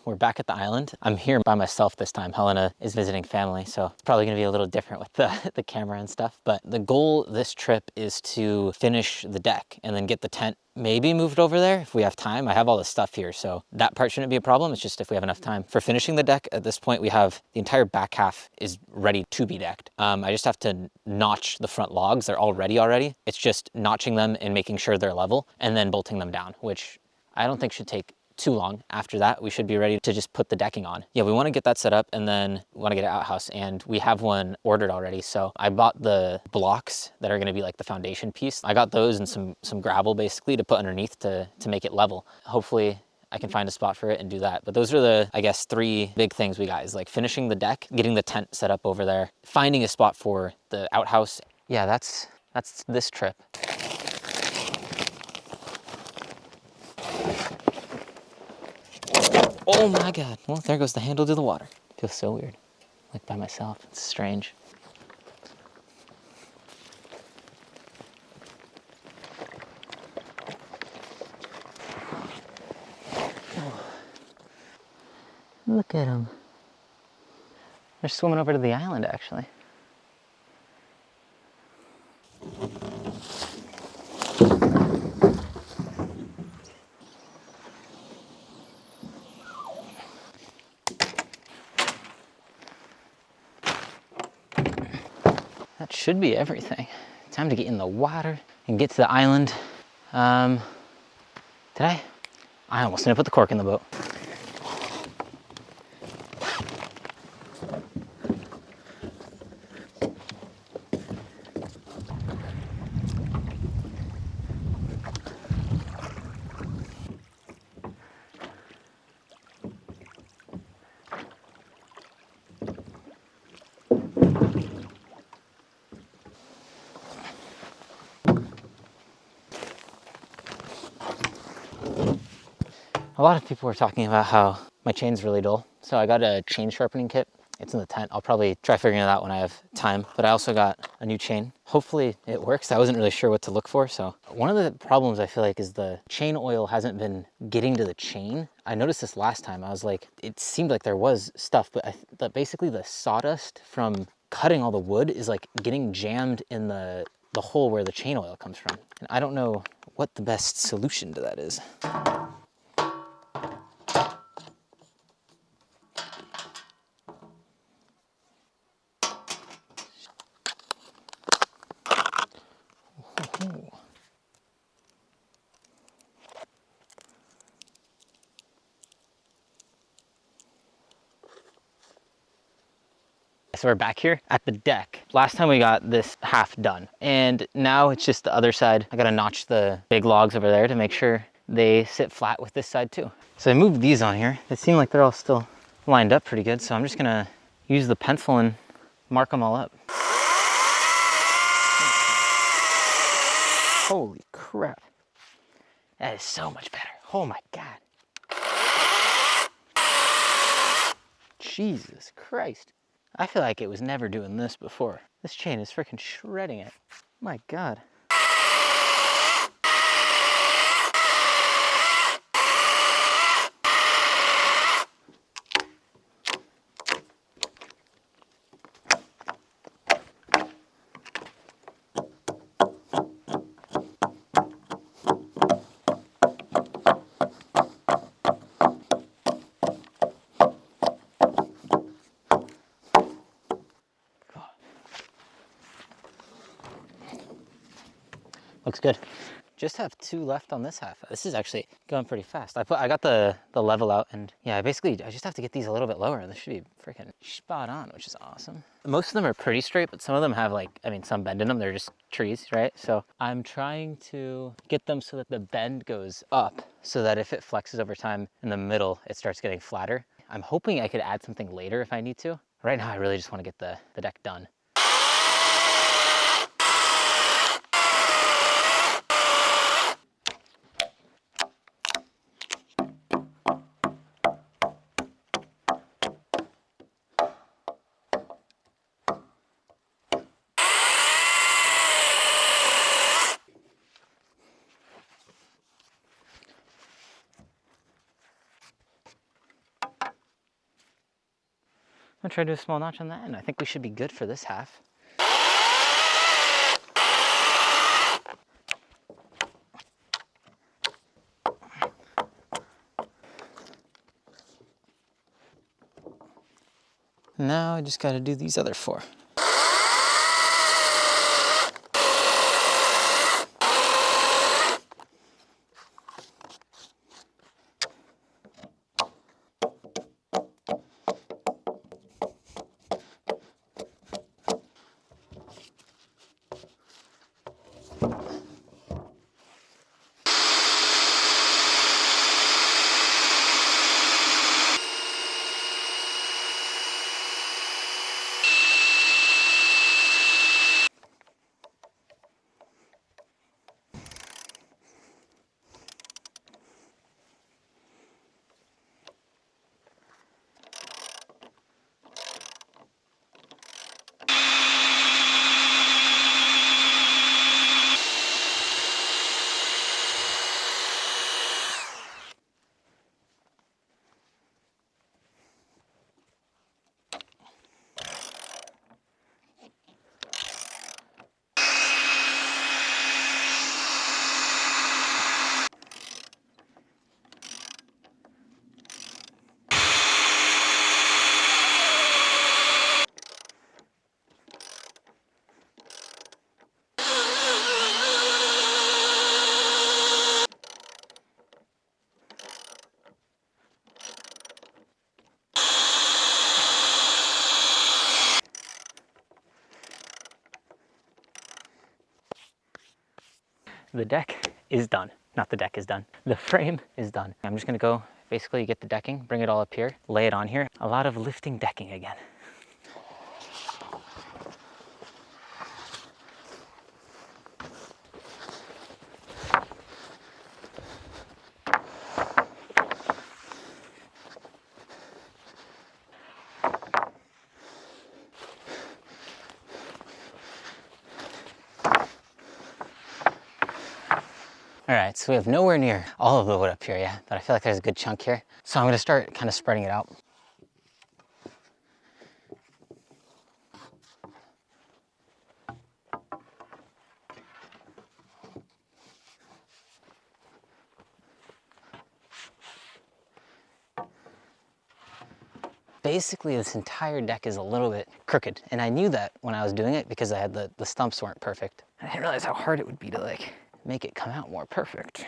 we're back at the island. I'm here by myself this time. Helena is visiting family, so it's probably gonna be a little different with the camera and stuff. But the goal this trip is to finish the deck and then get the tent maybe moved over there if we have time. I have all the stuff here, so that part shouldn't be a problem. It's just if we have enough time. For finishing the deck, at this point, we have the entire back half is ready to be decked. I just have to notch the front logs. They're all ready already. It's just notching them and making sure they're level and then bolting them down, which I don't think should take too long. After that, we should be ready to just put the decking on. Yeah, we want to get that set up, and then we want to get an outhouse, and we have one ordered already. So I bought the blocks that are going to be like the foundation piece. I got those and some gravel basically to put underneath to make it level. Hopefully I can find a spot for it and do that. But those are the, I guess, 3 big things we got, is like finishing the deck, getting the tent set up over there, finding a spot for the outhouse. Yeah, that's this trip. Oh my God. Well, there goes the handle to the water. Feels so weird, like by myself. It's strange. Oh. Look at them. They're swimming over to the island, actually. That should be everything. Time to get in the water and get to the island. Did I? I almost didn't put the cork in the boat. A lot of people were talking about how my chain's really dull. So I got a chain sharpening kit. It's in the tent. I'll probably try figuring it out when I have time. But I also got a new chain. Hopefully it works. I wasn't really sure what to look for. So one of the problems I feel like is the chain oil hasn't been getting to the chain. I noticed this last time. I was like, it seemed like there was stuff, but basically the sawdust from cutting all the wood is like getting jammed in the hole where the chain oil comes from. And I don't know what the best solution to that is. So we're back here at the deck. Last time we got this half done, and now it's just the other side. I gotta notch the big logs over there to make sure they sit flat with this side too. So I moved these on here. They seem like they're all still lined up pretty good, so I'm just gonna use the pencil and mark them all up. Holy crap. That is so much better. Oh my God. Jesus Christ. I feel like it was never doing this before. This chain is freaking shredding it. My God. Looks good. Just have 2 left on this half. This is actually going pretty fast. I got the level out, and yeah, I just have to get these a little bit lower. This should be freaking spot on, which is awesome. Most of them are pretty straight, but some of them have some bend in them. They're just trees, right? So I'm trying to get them so that the bend goes up, so that if it flexes over time in the middle, it starts getting flatter. I'm hoping I could add something later if I need to. Right now, I really just want to get the deck done. I'm gonna try to do a small notch on that, and I think we should be good for this half. Now I just gotta do these other 4. The deck is done. Not the deck is done. The frame is done. I'm just gonna go basically get the decking, bring it all up here, lay it on here. A lot of lifting decking again. All right, so we have nowhere near all of the wood up here yet, but I feel like there's a good chunk here. So I'm gonna start kind of spreading it out. Basically, this entire deck is a little bit crooked, and I knew that when I was doing it because I had the stumps weren't perfect. I didn't realize how hard it would be to like make it come out more perfect.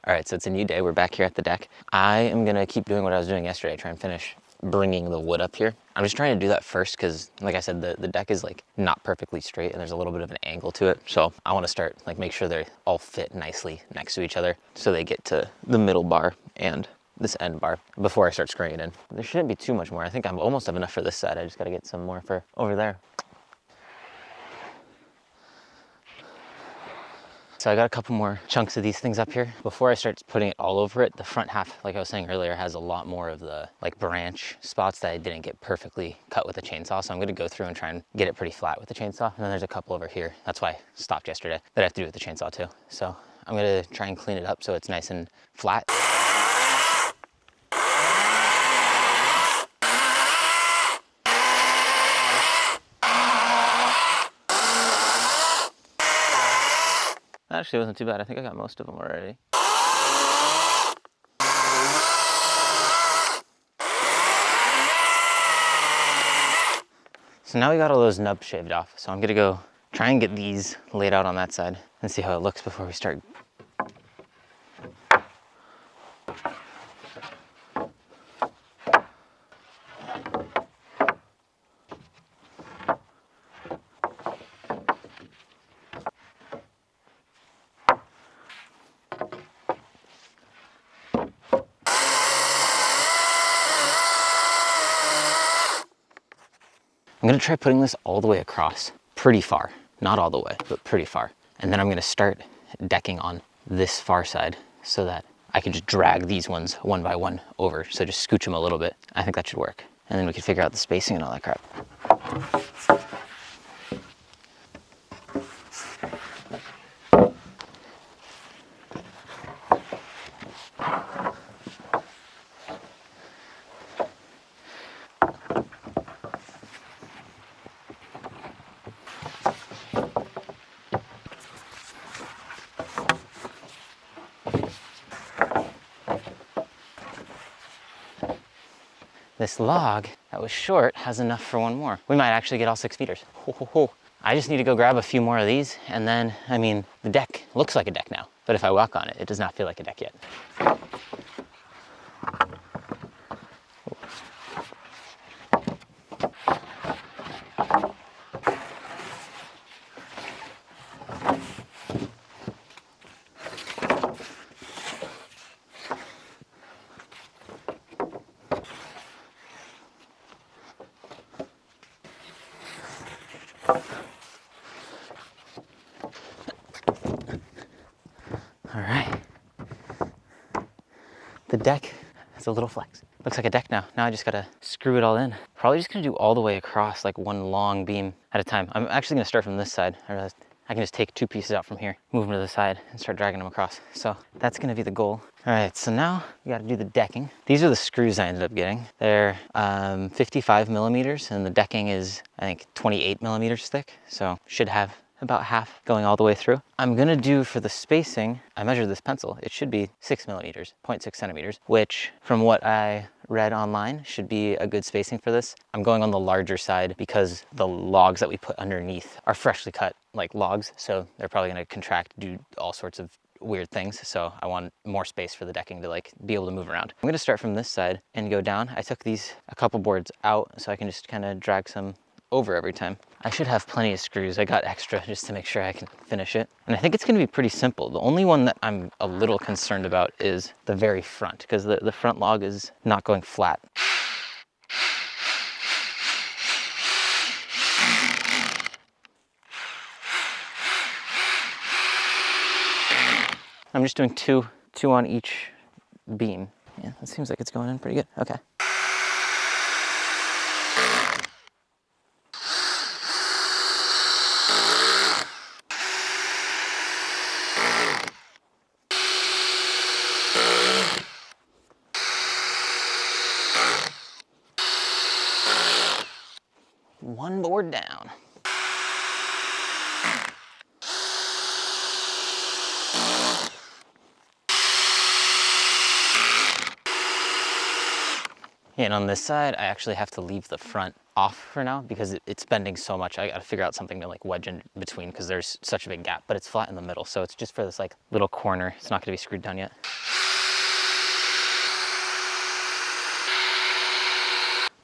All right, so it's a new day. We're back here at the deck. I am gonna keep doing what I was doing yesterday, try and finish bringing the wood up here. I'm just trying to do that first because, like I said, the deck is like not perfectly straight and there's a little bit of an angle to it. So I want to start like make sure they all fit nicely next to each other so they get to the middle bar and this end bar before I start screwing it in. There shouldn't be too much more. I think I'm almost have enough for this side. I just got to get some more for over there. So I got a couple more chunks of these things up here. Before I start putting it all over it, the front half, like I was saying earlier, has a lot more of the like branch spots that I didn't get perfectly cut with the chainsaw. So I'm gonna go through and try and get it pretty flat with the chainsaw. And then there's a couple over here. That's why I stopped yesterday that I have to do with the chainsaw too. So I'm gonna try and clean it up so it's nice and flat. That actually wasn't too bad. I think I got most of them already. So now we got all those nubs shaved off. So I'm gonna go try and get these laid out on that side and see how it looks before we start. I'm gonna try putting this all the way across, pretty far. Not all the way, but pretty far. And then I'm gonna start decking on this far side so that I can just drag these ones one by one over. So just scooch them a little bit. I think that should work. And then we can figure out the spacing and all that crap. This log that was short has enough for one more. We might actually get all 6 meters. Ho, ho, ho. I just need to go grab a few more of these, and then, I mean, the deck looks like a deck now, but if I walk on it, it does not feel like a deck yet. All right. The deck has a little flex. Looks like a deck now. Now I just gotta screw it all in. Probably just gonna do all the way across, like one long beam at a time. I'm actually gonna start from this side. I realized I can just take 2 pieces out from here, move them to the side, and start dragging them across. So that's gonna be the goal. All right, so now we gotta do the decking. These are the screws I ended up getting. They're 55 millimeters, and the decking is, I think, 28 millimeters thick. So should have about half going all the way through. I'm gonna do for the spacing, I measured this pencil, it should be 6 millimeters, 0.6 centimeters, which from what I read online should be a good spacing for this. I'm going on the larger side because the logs that we put underneath are freshly cut like logs, so they're probably gonna contract, do all sorts of weird things. So I want more space for the decking to like be able to move around. I'm gonna start from this side and go down. I took these a couple boards out so I can just kind of drag some over every time. I should have plenty of screws. I got extra just to make sure I can finish it. And I think it's gonna be pretty simple. The only one that I'm a little concerned about is the very front, because the front log is not going flat. I'm just doing two on each beam. Yeah, that seems like it's going in pretty good. Okay. One board down. And on this side, I actually have to leave the front off for now because it's bending so much. I gotta figure out something to like wedge in between because there's such a big gap, but it's flat in the middle. So it's just for this like little corner. It's not gonna be screwed down yet.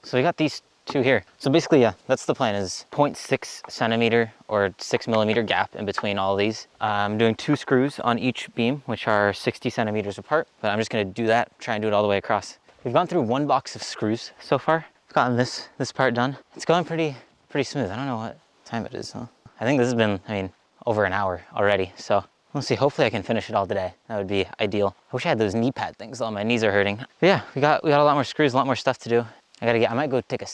So we got these two here. So basically, yeah, that's the plan, is 0.6 centimeter or 6 millimeter gap in between all of these. I'm doing 2 screws on each beam, which are 60 centimeters apart, but I'm just gonna do that, try and do it all the way across. We've gone through 1 box of screws so far. I've gotten this part done. It's going pretty smooth. I don't know what time it is, huh? I think this has been, I mean, over an hour already. So we'll see. Hopefully I can finish it all today. That would be ideal. I wish I had those knee pad things though. My knees are hurting. But yeah, we got a lot more screws, a lot more stuff to do. I might go take a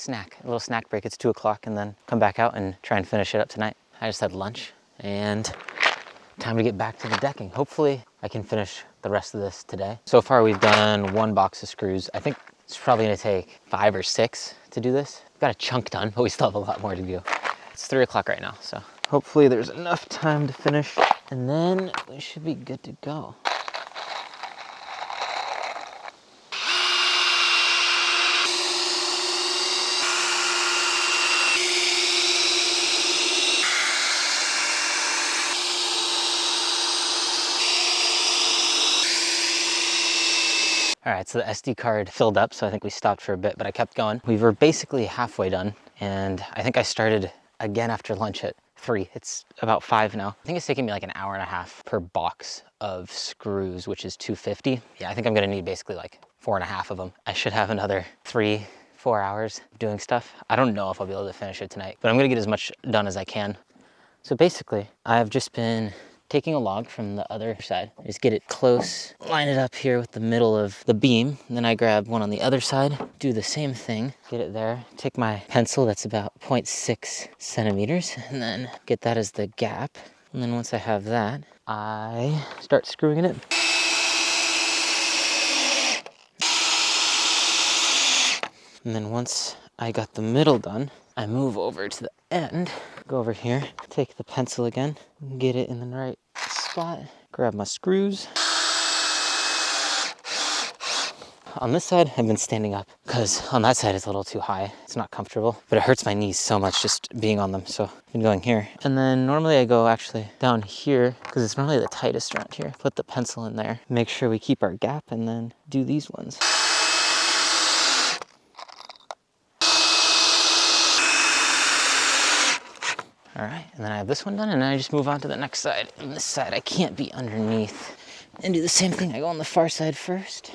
little snack break. It's 2 o'clock, and then come back out and try and finish it up tonight. I just had lunch and time to get back to the decking. Hopefully I can finish the rest of this today. So far we've done 1 box of screws. I think it's probably gonna take 5 or 6 to do this. We've got a chunk done, but we still have a lot more to do. It's 3 o'clock right now, so hopefully there's enough time to finish, and then we should be good to go. All right, so the SD card filled up, so I think we stopped for a bit, but I kept going. We were basically halfway done, and I think I started again after lunch at 3. It's about 5 now. I think it's taking me like an hour and a half per box of screws, which is 250. Yeah, I think I'm gonna need basically like 4.5 of them. I should have another 3, 4 hours doing stuff. I don't know if I'll be able to finish it tonight, but I'm gonna get as much done as I can. So basically, I've just been taking a log from the other side. I just get it close, line it up here with the middle of the beam, and then I grab one on the other side, do the same thing, get it there, take my pencil that's about 0.6 centimeters, and then get that as the gap. And then once I have that, I start screwing it in. And then once I got the middle done, I move over to the end, go over here, take the pencil again, get it in the right spot, grab my screws. On this side, I've been standing up because on that side it's a little too high. It's not comfortable, but it hurts my knees so much just being on them. So I've been going here. And then normally I go actually down here because it's normally the tightest around here. Put the pencil in there, make sure we keep our gap, and then do these ones. All right, and then I have this one done, and then I just move on to the next side. And this side, I can't be underneath. And do the same thing. I go on the far side first.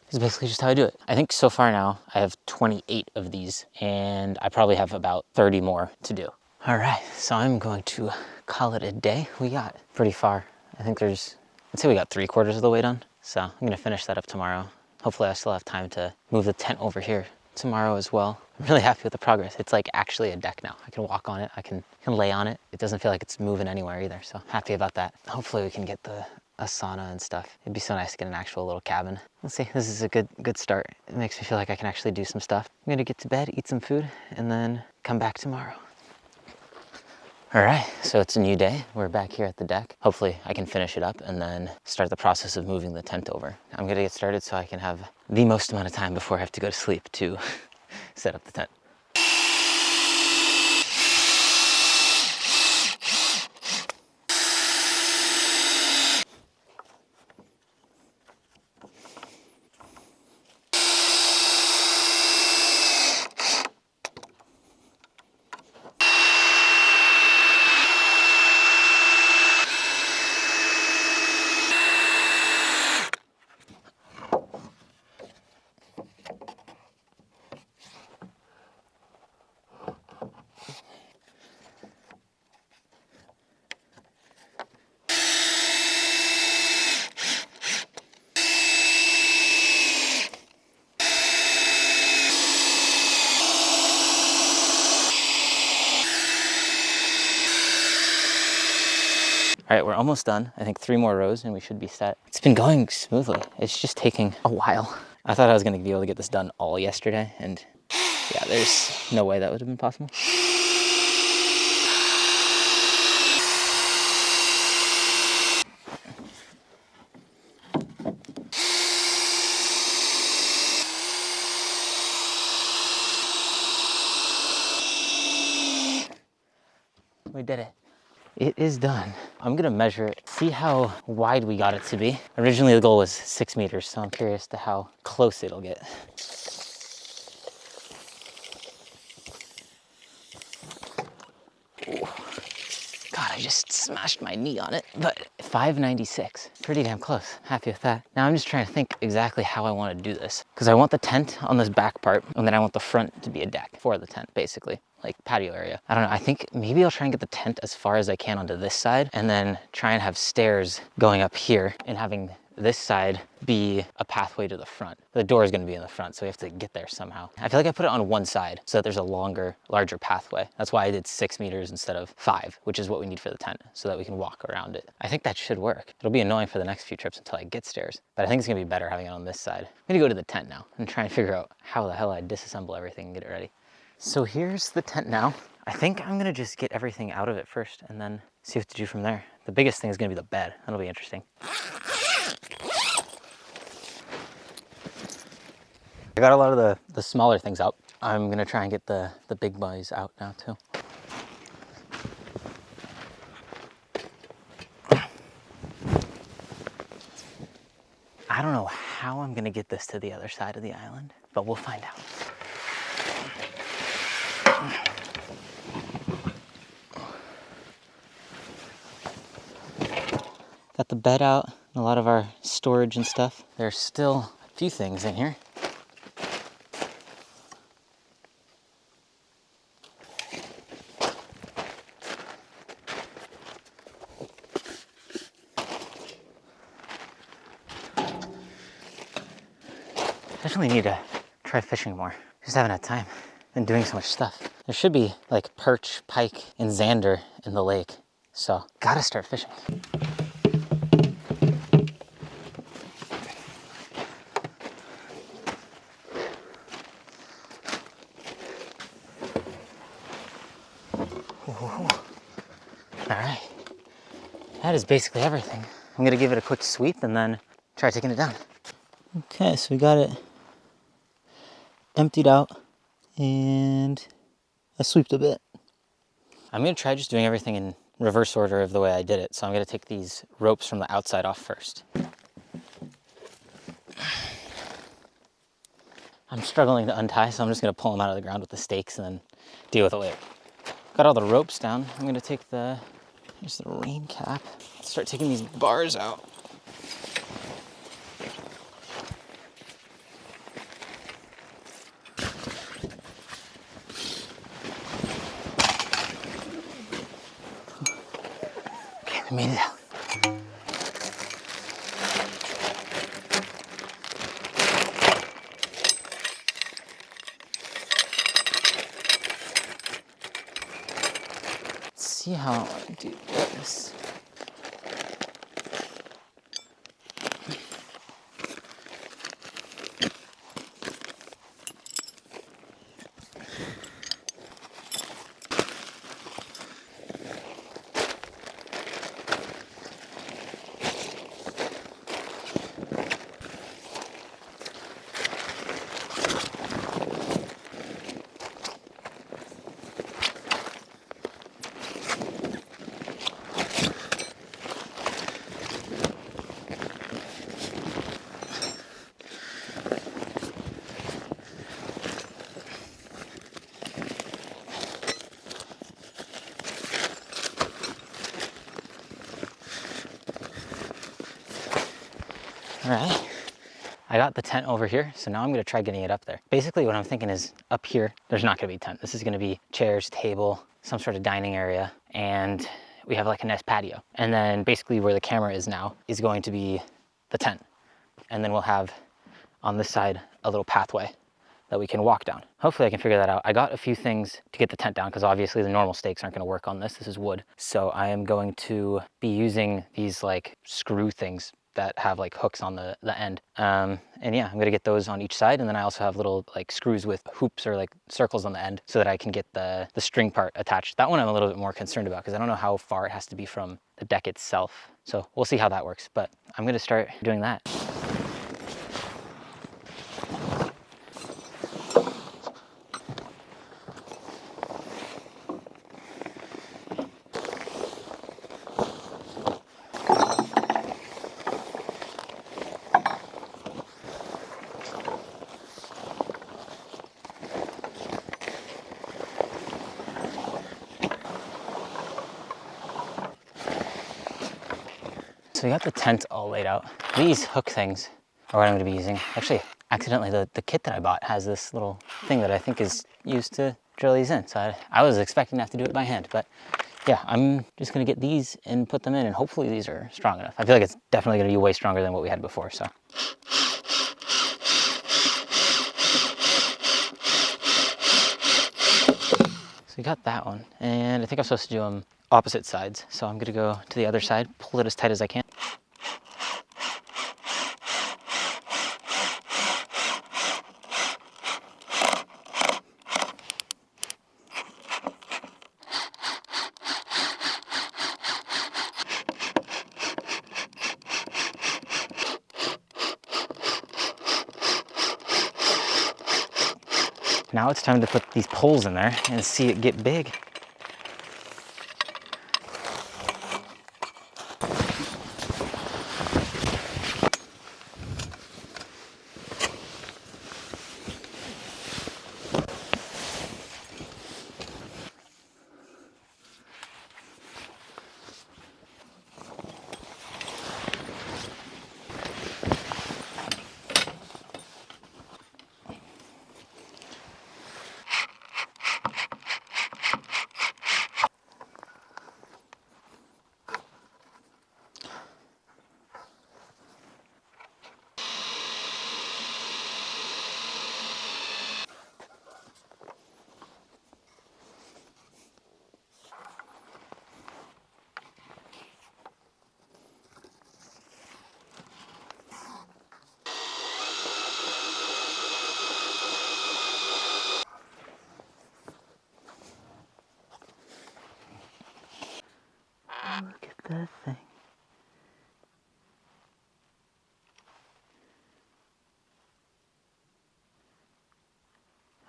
This is basically just how I do it. I think so far now, I have 28 of these, and I probably have about 30 more to do. All right, so I'm going to call it a day. We got pretty far. I think I'd say we got 3/4 of the way done. So I'm gonna finish that up tomorrow. Hopefully I still have time to move the tent over here tomorrow as well. I'm really happy with the progress. It's like actually a deck now. I can walk on it, I can lay on it. It doesn't feel like it's moving anywhere either, so happy about that. Hopefully we can get a sauna and stuff. It'd be so nice to get an actual little cabin. Let's see, this is a good start. It makes me feel like I can actually do some stuff. I'm gonna get to bed, eat some food, and then come back tomorrow. All right, so it's a new day. We're back here at the deck. Hopefully I can finish it up and then start the process of moving the tent over. I'm gonna get started so I can have the most amount of time before I have to go to sleep to set up the tent. All right, we're almost done. I think 3 more rows and we should be set. It's been going smoothly. It's just taking a while. I thought I was gonna be able to get this done all yesterday, and yeah, there's no way that would have been possible. We did it. It is done. I'm gonna measure it, see how wide we got it to be. Originally the goal was 6 meters, so I'm curious to how close it'll get. Ooh. God, I just smashed my knee on it, but 596, pretty damn close. Happy with that. Now I'm just trying to think exactly how I want to do this, because I want the tent on this back part, and then I want the front to be a deck for the tent, basically. Like patio area. I don't know, I think maybe I'll try and get the tent as far as I can onto this side and then try and have stairs going up here and having this side be a pathway to the front. The door is gonna be in the front, so we have to get there somehow. I feel like I put it on one side so that there's a larger pathway. That's why I did 6 meters instead of 5, which is what we need for the tent, so that we can walk around it. I think that should work. It'll be annoying for the next few trips until I get stairs, but I think it's gonna be better having it on this side. I'm gonna go to the tent now and try and figure out how the hell I disassemble everything and get it ready. So here's the tent now. I think I'm gonna just get everything out of it first and then see what to do from there. The biggest thing is gonna be the bed. That'll be interesting. I got a lot of the smaller things out. I'm gonna try and get the big boys out now too. I don't know how I'm gonna get this to the other side of the island, but we'll find out. bed out, and a lot of our storage and stuff. There's still a few things in here. Definitely need to try fishing more. Just haven't had time. Been doing so much stuff. There should be like perch, pike, and zander in the lake. So gotta start fishing. All right, that is basically everything. I'm gonna give it a quick sweep and then try taking it down. Okay, so we got it emptied out and I sweeped a bit. I'm gonna try just doing everything in reverse order of the way I did it. So I'm gonna take these ropes from the outside off first. I'm struggling to untie, so I'm just gonna pull them out of the ground with the stakes and then deal with it later. Got all the ropes down. I'm gonna take here's the rain cap. Start taking these bars out. Okay, we made it out. Let's see how I do this. All right, I got the tent over here, so now I'm gonna try getting it up there. Basically what I'm thinking is up here, there's not gonna be a tent. This is gonna be chairs, table, some sort of dining area, and we have like a nice patio. And then basically where the camera is now is going to be the tent. And then we'll have on this side a little pathway that we can walk down. Hopefully I can figure that out. I got a few things to get the tent down because obviously the normal stakes aren't gonna work on this. This is wood. So I am going to be using these like screw things that have like hooks on the end. And yeah, I'm gonna get those on each side. And then I also have little like screws with hoops or like circles on the end so that I can get the string part attached. That one I'm a little bit more concerned about because I don't know how far it has to be from the deck itself. So we'll see how that works, but I'm gonna start doing that. So we got the tent all laid out. These hook things are what I'm gonna be using. Actually, accidentally, the kit that I bought has this little thing that I think is used to drill these in. So I was expecting to have to do it by hand, but yeah, I'm just gonna get these and put them in, and hopefully these are strong enough. I feel like it's definitely gonna be way stronger than what we had before, so. So we got that one, and I think I'm supposed to do them opposite sides. So I'm gonna go to the other side, pull it as tight as I can. Now it's time to put these poles in there and see it get big.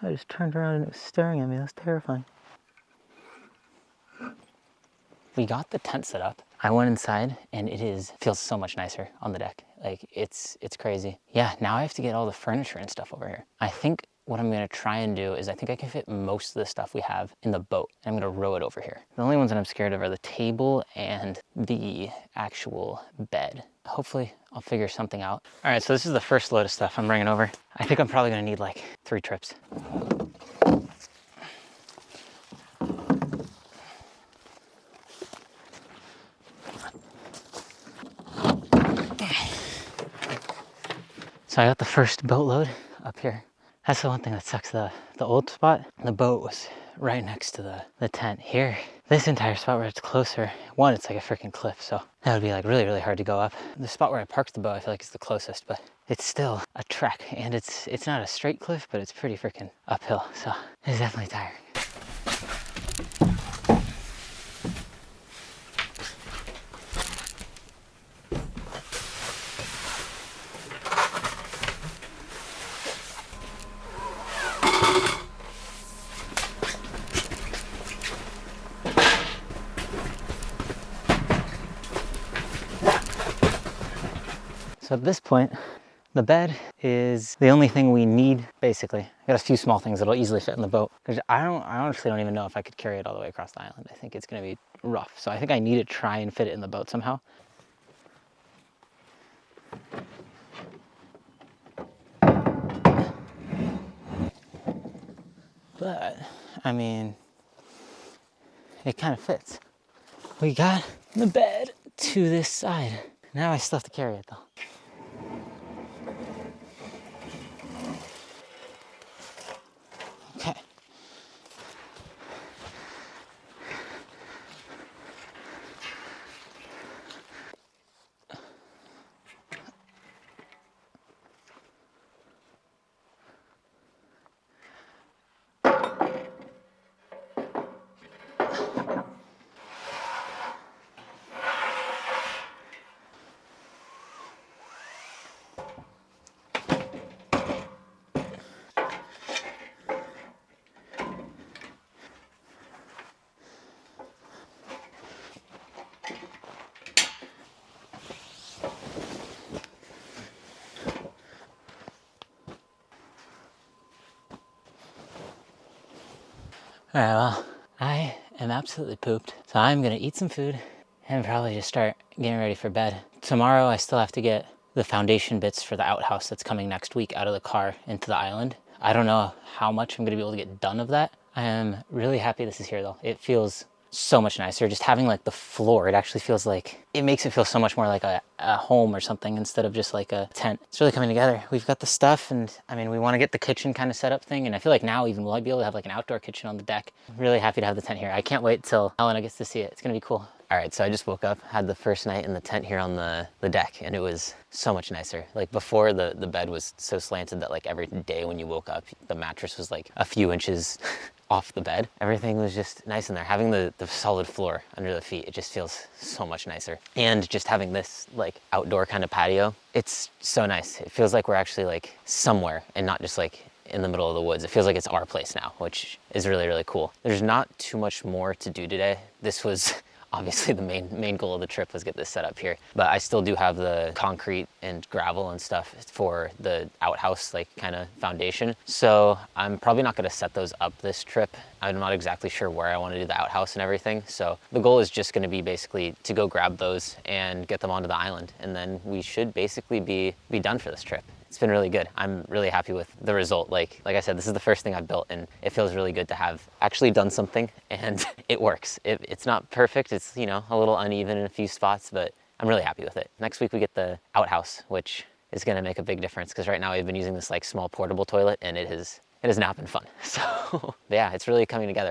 I just turned around and it was staring at me. That's terrifying. We got the tent set up. I went inside and feels so much nicer on the deck. Like it's crazy. Yeah, now I have to get all the furniture and stuff over here. I think what I'm gonna try and do is I think I can fit most of the stuff we have in the boat. I'm gonna row it over here. The only ones that I'm scared of are the table and the actual bed. Hopefully I'll figure something out. All right, so this is the first load of stuff I'm bringing over. I think I'm probably gonna need like 3 trips. So I got the first boatload up here. That's the one thing that sucks. The old spot, the boat was right next to the tent. Here, this entire spot where it's closer, one, it's like a freaking cliff, so that would be like really, really hard to go up. The spot where I parked the boat, I feel like is the closest, but it's still a trek, and it's not a straight cliff, but it's pretty freaking uphill, so it's definitely tiring. So at this point, the bed is the only thing we need, basically. I got a few small things that'll easily fit in the boat. Because I honestly don't even know if I could carry it all the way across the island. I think it's gonna be rough. So I think I need to try and fit it in the boat somehow. But, I mean, it kind of fits. We got the bed to this side. Now I still have to carry it though. Okay. All right, well, I am absolutely pooped. So I'm gonna eat some food and probably just start getting ready for bed. Tomorrow I still have to get the foundation bits for the outhouse that's coming next week out of the car into the island. I don't know how much I'm gonna be able to get done of that. I am really happy this is here though. It feels so much nicer. Just having like the floor, it actually feels like, it makes it feel so much more like a home or something instead of just like a tent. It's really coming together. We've got the stuff, and I mean, we want to get the kitchen kind of set up thing, and I feel like now even we'll be able to have like an outdoor kitchen on the deck. I'm really happy to have the tent here. I can't wait till Helena gets to see it. It's gonna be cool. All right, so I just woke up, had the first night in the tent here on the deck, and it was so much nicer. Like before, the bed was so slanted that like every day when you woke up, the mattress was like a few inches off the bed. Everything was just nice in there. Having the solid floor under the feet, it just feels so much nicer. And just having this like outdoor kind of patio, it's so nice. It feels like we're actually like somewhere and not just like in the middle of the woods. It feels like it's our place now, which is really, really cool. There's not too much more to do today. This was obviously the main goal of the trip, was get this set up here, but I still do have the concrete and gravel and stuff for the outhouse like kind of foundation, so I'm probably not going to set those up this trip. I'm not exactly sure where I want to do the outhouse and everything, so the goal is just going to be basically to go grab those and get them onto the island, and then we should basically be done for this trip. It's been really good. I'm really happy with the result. Like I said, this is the first thing I've built, and it feels really good to have actually done something, and it works. It's not perfect. It's, you know, a little uneven in a few spots, but I'm really happy with it. Next week we get the outhouse, which is gonna make a big difference, because right now we've been using this like small portable toilet, and it has not been fun. So yeah, it's really coming together.